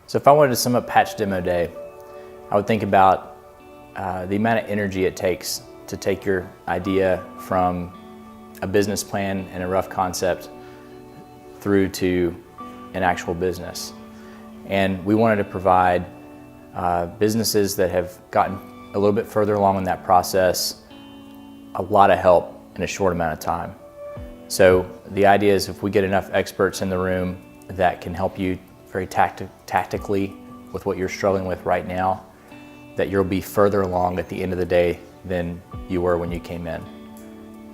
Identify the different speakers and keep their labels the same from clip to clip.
Speaker 1: So if I wanted to sum up Hatch Demo Day, I would think about the amount of energy it takes to take your idea from a business plan and a rough concept through to an actual business. And we wanted to provide businesses that have gotten a little bit further along in that process a lot of help in a short amount of time. So the idea is if we get enough experts in the room that can help you very tactically with what you're struggling with right now, that you'll be further along at the end of the day than you were when you came in.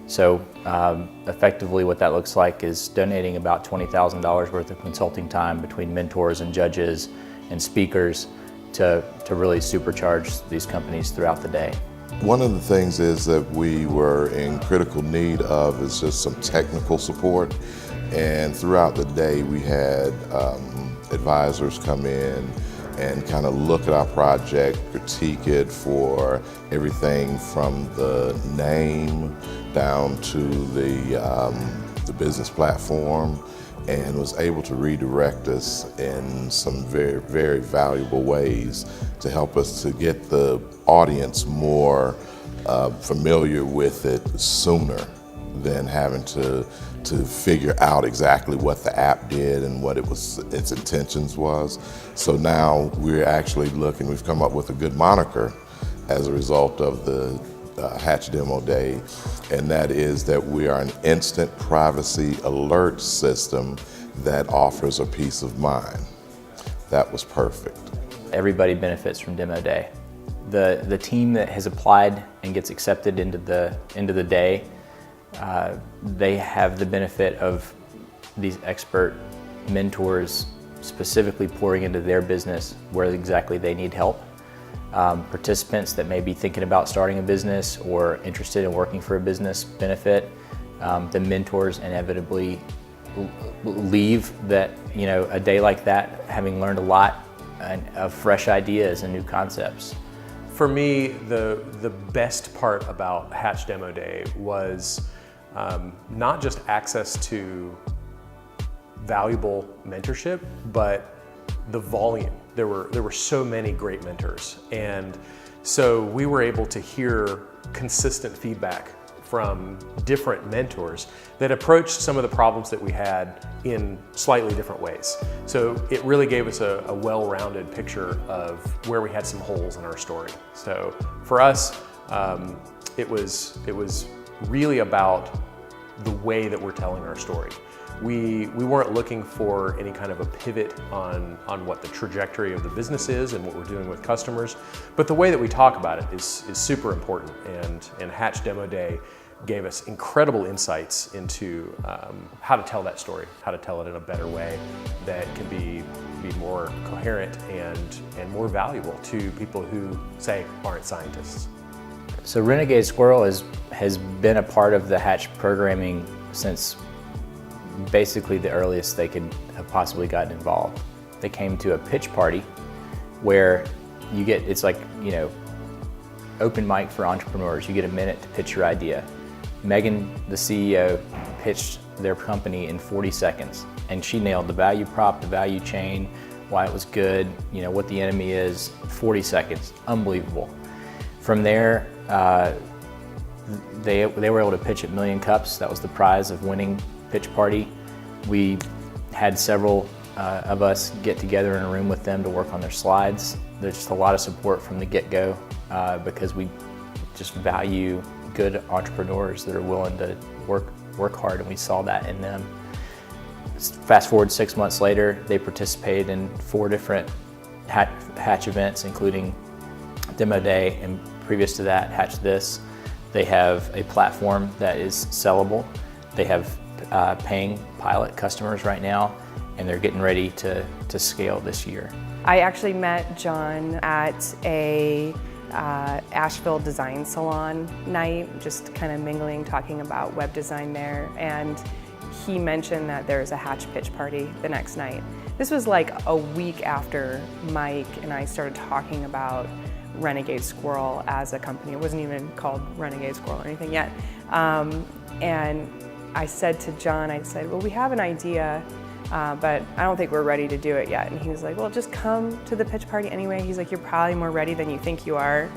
Speaker 1: So effectively what that looks like is donating about $20,000 worth of consulting time between mentors and judges and speakers to really supercharge these companies throughout the day.
Speaker 2: One of the things is that we were in critical need of is just some technical support, and throughout the day we had advisors come in and kind of look at our project, critique it for everything from the name down to the business platform, and was able to redirect us in some very, very valuable ways to help us to get the audience more familiar with it sooner than having to figure out exactly what the app did and what its intentions was. So now we're actually looking, we've come up with a good moniker as a result of the Hatch Demo Day, and that is that we are an instant privacy alert system that offers a peace of mind. That was perfect.
Speaker 1: Everybody benefits from Demo Day. The team that has applied and gets accepted into the day, they have the benefit of these expert mentors specifically pouring into their business where exactly they need help. Participants that may be thinking about starting a business or interested in working for a business benefit. The mentors inevitably leave that, a day like that having learned a lot of fresh ideas and new concepts.
Speaker 3: For me, the best part about Hatch Demo Day was not just access to valuable mentorship, but the volume. There were so many great mentors, and so we were able to hear consistent feedback from different mentors that approached some of the problems that we had in slightly different ways. So it really gave us a well-rounded picture of where we had some holes in our story. So for us, it was really about the way that we're telling our story. We weren't looking for any kind of a pivot on what the trajectory of the business is and what we're doing with customers, but the way that we talk about it is super important, and Hatch Demo Day gave us incredible insights into how to tell that story, how to tell it in a better way that can be more coherent and more valuable to people who, say, aren't scientists.
Speaker 1: So Renegade Squirrel has been a part of the Hatch programming since basically the earliest they could have possibly gotten involved. They came to a pitch party where it's like, open mic for entrepreneurs. You get a minute to pitch your idea. Megan, the CEO, pitched their company in 40 seconds, and she nailed the value prop, the value chain, why it was good, what the enemy is, 40 seconds, unbelievable. From there, they were able to pitch at Million Cups. That was the prize of winning pitch party. We had several of us get together in a room with them to work on their slides. There's just a lot of support from the get-go because we just value good entrepreneurs that are willing to work hard, and we saw that in them. Fast forward 6 months later, they participated in 4 different Hatch events, including Demo Day, and previous to that, Hatch This. They have a platform that is sellable. They have paying pilot customers right now, and they're getting ready to scale this year.
Speaker 4: I actually met John at a Asheville design salon night, just kind of mingling, talking about web design there, and he mentioned that there's a Hatch pitch party the next night. This was like a week after Mike and I started talking about Renegade Squirrel as a company. It wasn't even called Renegade Squirrel or anything yet. And I said to John, well, we have an idea but I don't think we're ready to do it yet. And he was like, well, just come to the pitch party anyway. He's like, you're probably more ready than you think you are.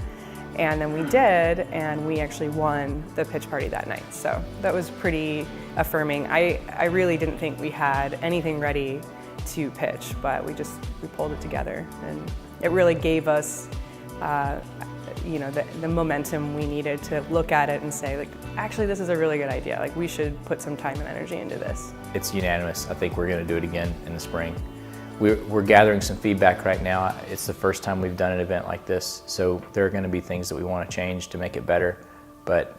Speaker 4: And then we did, and we actually won the pitch party that night. So that was pretty affirming. I really didn't think we had anything ready to pitch, but we pulled it together, and it really gave us the momentum we needed to look at it and say, like, actually this is a really good idea. Like, we should put some time and energy into this.
Speaker 1: It's unanimous. I think we're going to do it again in the spring. We're gathering some feedback right now. It's the first time we've done an event like this, so there are going to be things that we want to change to make it better, but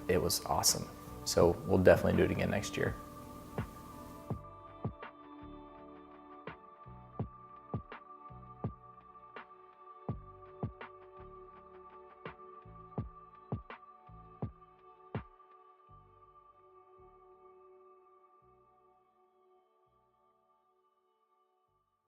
Speaker 1: it was awesome. So we'll definitely do it again next year.